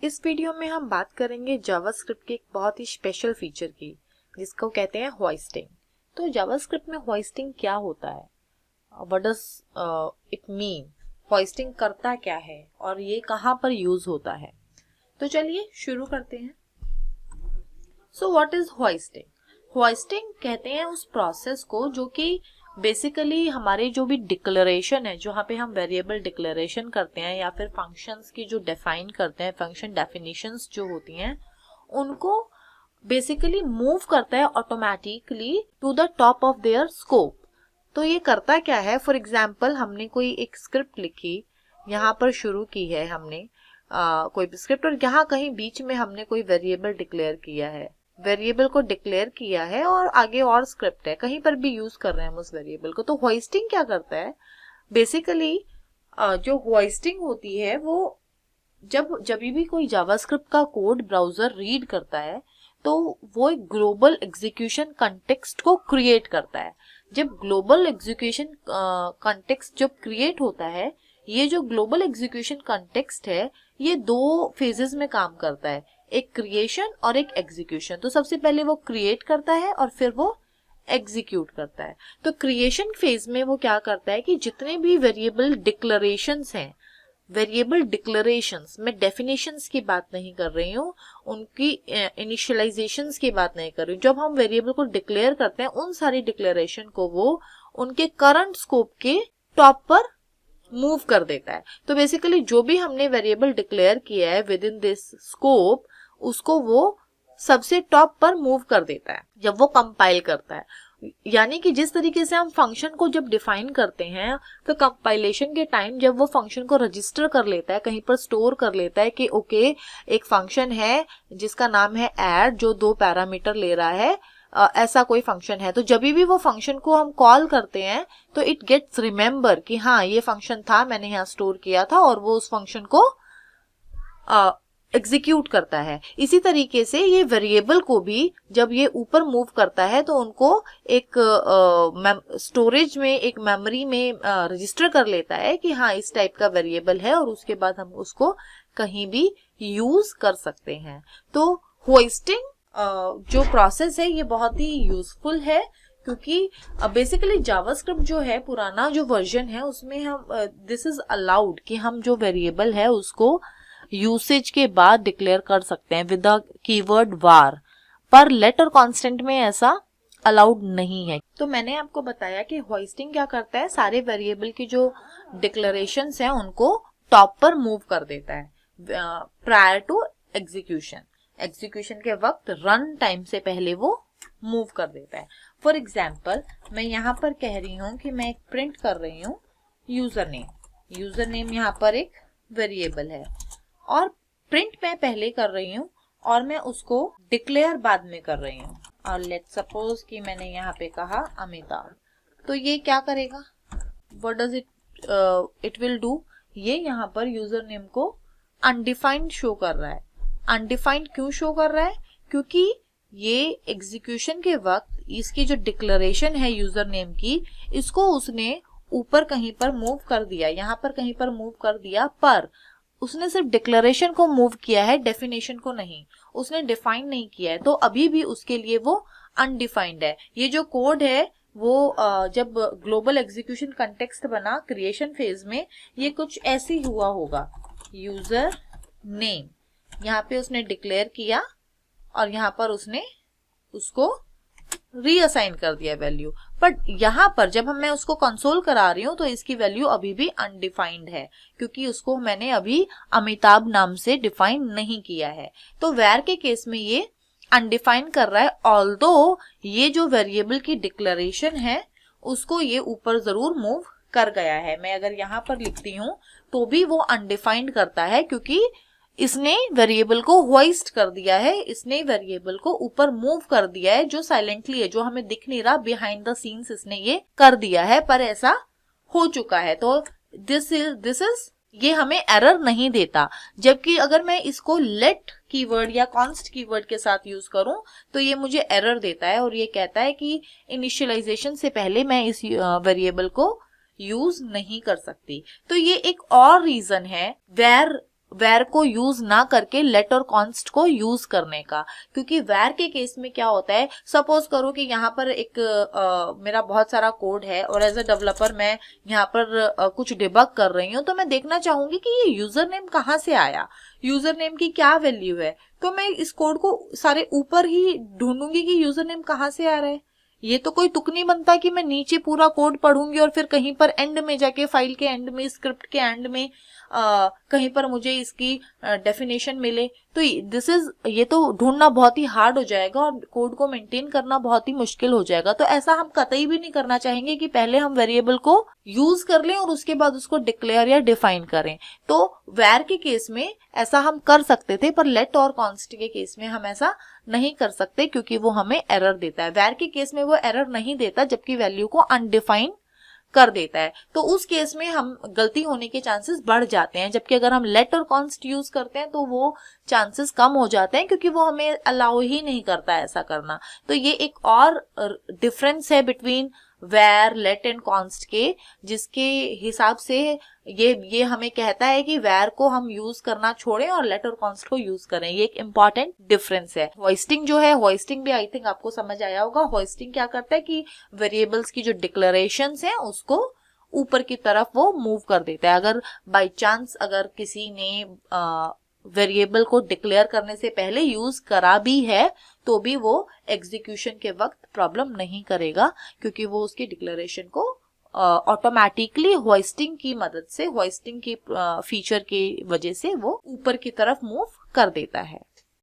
इस वीडियो में हम बात करेंगे जावास्क्रिप्ट के एक बहुत ही स्पेशल फीचर की, जिसको कहते हैं होइस्टिंग। तो जावास्क्रिप्ट में होइस्टिंग क्या होता है, what does it mean, hoisting करता क्या है और ये कहाँ पर यूज होता है। तो चलिए शुरू करते हैं। So what is hoisting? Hoisting कहते हैं उस प्रोसेस को जो कि बेसिकली हमारे जो भी डिक्लेरेशन है, जहाँ पे हम वेरिएबल डिक्लेरेशन करते हैं या फिर फंक्शंस की जो डिफाइन करते हैं, फंक्शन डेफिनेशंस जो होती हैं, उनको बेसिकली मूव करता है automatically to the top of their scope. तो ये करता क्या है, फॉर एग्जाम्पल हमने कोई एक स्क्रिप्ट लिखी, यहाँ पर शुरू की है हमने कोई भी स्क्रिप्ट, और यहाँ कहीं बीच में हमने कोई वेरिएबल डिक्लेयर किया है, वेरिएबल को डिक्लेयर किया है और आगे और स्क्रिप्ट है, कहीं पर भी यूज कर रहे हैं हम उस वेरिएबल को। तो होइस्टिंग क्या करता है, बेसिकली जो होइस्टिंग होती है वो जब भी कोई जावास्क्रिप्ट का कोड ब्राउजर रीड करता है तो वो एक ग्लोबल एग्जीक्यूशन कंटेक्स्ट को क्रिएट करता है। जब ग्लोबल एग्जीक्यूशन कंटेक्स्ट जब क्रिएट होता है, ये जो ग्लोबल एग्जीक्यूशन कंटेक्स्ट है ये दो फेजेस में काम करता है, एक क्रिएशन और एक एग्जीक्यूशन। तो सबसे पहले वो क्रिएट करता है और फिर वो एग्जीक्यूट करता है। तो क्रिएशन फेज में वो क्या करता है कि जितने भी वेरिएबल डिक्लेरेशंस हैं, वेरिएबल डिक्लेरेशंस, मैं डेफिनेशंस की बात नहीं कर रही हूँ, उनकी इनिशियलाइजेशंस की बात नहीं कर रही हूँ। जब हम वेरिएबल को डिक्लेयर करते हैं, उन सारी डिक्लेरेशन को वो उनके करंट स्कोप के टॉप पर मूव कर देता है। तो बेसिकली जो भी हमने वेरिएबल डिक्लेयर किया है विद इन दिस स्कोप, उसको वो सबसे टॉप पर मूव कर देता है जब वो कंपाइल करता है। यानी कि जिस तरीके से हम फंक्शन को जब डिफाइन करते हैं, तो कंपाइलेशन के टाइम जब वो फंक्शन को रजिस्टर कर लेता है, कहीं पर स्टोर कर लेता है कि ओके एक फंक्शन है जिसका नाम है ऐड, जो 2 पैरामीटर ले रहा है, ऐसा कोई फंक्शन है। तो जब भी वो फंक्शन को हम कॉल करते हैं तो इट गेट्स रिमेम्बर कि हाँ ये फंक्शन था, मैंने यहाँ स्टोर किया था, और वो उस फंक्शन को एग्जीक्यूट करता है। इसी तरीके से ये वेरिएबल को भी जब ये ऊपर मूव करता है तो उनको एक स्टोरेज में, एक मेमोरी में रजिस्टर कर लेता है कि हाँ इस टाइप का वेरिएबल है, और उसके बाद हम उसको कहीं भी यूज कर सकते हैं। तो होइस्टिंग जो प्रोसेस है ये बहुत ही यूजफुल है, क्योंकि बेसिकली जावास्क्रिप्ट जो है, पुराना जो वर्जन है, उसमें हम दिस इज अलाउड कि हम जो वेरिएबल है उसको यूसेज के बाद डिक्लेयर कर सकते हैं विद द कीवर्ड वार, पर लेटर कांस्टेंट में ऐसा अलाउड नहीं है। तो मैंने आपको बताया कि होइस्टिंग क्या करता है, सारे वेरिएबल की जो डिक्लेरेशंस हैं उनको टॉप पर मूव कर देता है प्रायर टू एग्जीक्यूशन। एग्जीक्यूशन के वक्त रन टाइम से पहले वो मूव कर देता है। फॉर एग्जाम्पल मैं यहाँ पर कह रही हूँ कि मैं एक प्रिंट कर रही हूँ यूजर नेम। यूजर नेम यहाँ पर एक वेरिएबल है और प्रिंट मैं पहले कर रही हूँ और मैं उसको डिक्लेयर बाद में कर रही हूँ। और लेट्स सपोज कि मैंने यहाँ पे कहा अमिताभ, तो ये क्या करेगा, what does it will do, ये यहाँ पर यूजर नेम को अनडिफाइंड शो कर रहा है। अनडिफाइंड क्यों शो कर रहा है, क्योंकि ये एग्जीक्यूशन के वक्त इसकी जो डिक्लेरेशन है यूजर नेम की, इसको उसने ऊपर कहीं पर मूव कर दिया, यहाँ पर कहीं पर मूव कर दिया, पर उसने सिर्फ डिक्लेरेशन को मूव किया है, डेफिनेशन को नहीं, उसने डिफाइन नहीं किया है। तो अभी भी उसके लिए वो अनडिफाइंड है। ये जो कोड है वो जब ग्लोबल एग्जीक्यूशन कंटेक्स्ट बना क्रिएशन फेज में, ये कुछ ऐसे ही हुआ होगा। यूजर नेम यहाँ पे उसने डिक्लेयर किया और यहाँ पर उसने उसको रीअसाइन कर दिया वैल्यू, बट यहाँ पर जब मैं उसको कंसोल करा रही हूँ तो इसकी वैल्यू अभी भी अनडिफाइंड है, क्योंकि उसको मैंने अभी अमिताभ नाम से डिफाइन नहीं किया है। तो वेर के केस में ये अनडिफाइंड कर रहा है, ऑल्दो ये जो वेरिएबल की डिक्लेरेशन है उसको ये ऊपर जरूर मूव कर गया है। मैं अगर यहाँ पर लिखती हूँ तो भी वो अनडिफाइंड करता है, क्योंकि इसने वेरिएबल को होइस्ट कर दिया है, इसने वेरिएबल को ऊपर मूव कर दिया है, जो साइलेंटली है, जो हमें दिख नहीं रहा, बिहाइंड द सीन्स इसने ये कर दिया है, पर ऐसा हो चुका है। तो दिस इज ये हमें एरर नहीं देता। जबकि अगर मैं इसको लेट कीवर्ड या कॉन्स्ट कीवर्ड के साथ यूज करूं तो ये मुझे एरर देता है और ये कहता है कि इनिशियलाइजेशन से पहले मैं इस वेरिएबल को यूज नहीं कर सकती। तो ये एक और रीजन है वेर वेर को यूज ना करके लेट और कॉन्स्ट को यूज करने का। क्योंकि वेर के केस में क्या होता है, सपोज करो कि यहाँ पर एक मेरा बहुत सारा कोड है और एज अ डेवलपर मैं यहाँ पर कुछ डिबग कर रही हूँ, तो मैं देखना चाहूंगी कि ये यूजर नेम कहाँ से आया, यूजर नेम की क्या वैल्यू है। तो मैं इस कोड को सारे ऊपर ही ढूंढूंगी कि यूजर नेम कहाँ से आ रहा है। ये तो कोई तुक नहीं बनता कि मैं नीचे पूरा कोड पढ़ूंगी और फिर कहीं पर एंड में जाके, फाइल के एंड में, स्क्रिप्ट के एंड में कहीं पर मुझे इसकी डेफिनेशन मिले। तो ये तो ढूंढना बहुत ही हार्ड हो जाएगा और कोड को मेंटेन करना बहुत ही मुश्किल हो जाएगा। तो ऐसा हम कतई भी नहीं करना चाहेंगे कि पहले हम वेरिएबल को यूज कर लें और उसके बाद उसको डिक्लेयर या डिफाइन करें। तो वेर के केस में ऐसा हम कर सकते थे, पर लेट और कॉन्स्ट के केस में हम ऐसा नहीं कर सकते क्योंकि वो हमें एरर देता है। वेर के केस में वो एरर नहीं देता जबकि वैल्यू को अनडिफाइन कर देता है, तो उस केस में हम गलती होने के चांसेस बढ़ जाते हैं। जबकि अगर हम लेट और कॉन्स्ट यूज करते हैं तो वो चांसेस कम हो जाते हैं क्योंकि वो हमें अलाउ ही नहीं करता ऐसा करना। तो ये एक और डिफरेंस है between var, let and const के, जिसके हिसाब से ये हमें कहता है कि वेर को हम यूज करना छोड़ें और लेट और कॉन्स्ट को यूज करें। ये एक इंपॉर्टेंट डिफरेंस है। होइस्टिंग जो है, होइस्टिंग भी आई थिंक आपको समझ आया होगा। होइस्टिंग क्या करता है कि वेरिएबल्स की जो डिक्लेरेशंस हैं उसको ऊपर की तरफ वो मूव कर देता है। अगर बाय चांस अगर किसी ने वेरिएबल को डिक्लेयर करने से पहले यूज करा भी है तो भी वो एग्जीक्यूशन के वक्त प्रॉब्लम नहीं करेगा क्योंकि वो उसकी डिक्लेरेशन को ऑटोमेटिकली होइस्टिंग की मदद से, होइस्टिंग की फीचर की वजह से वो ऊपर की तरफ मूव कर देता है।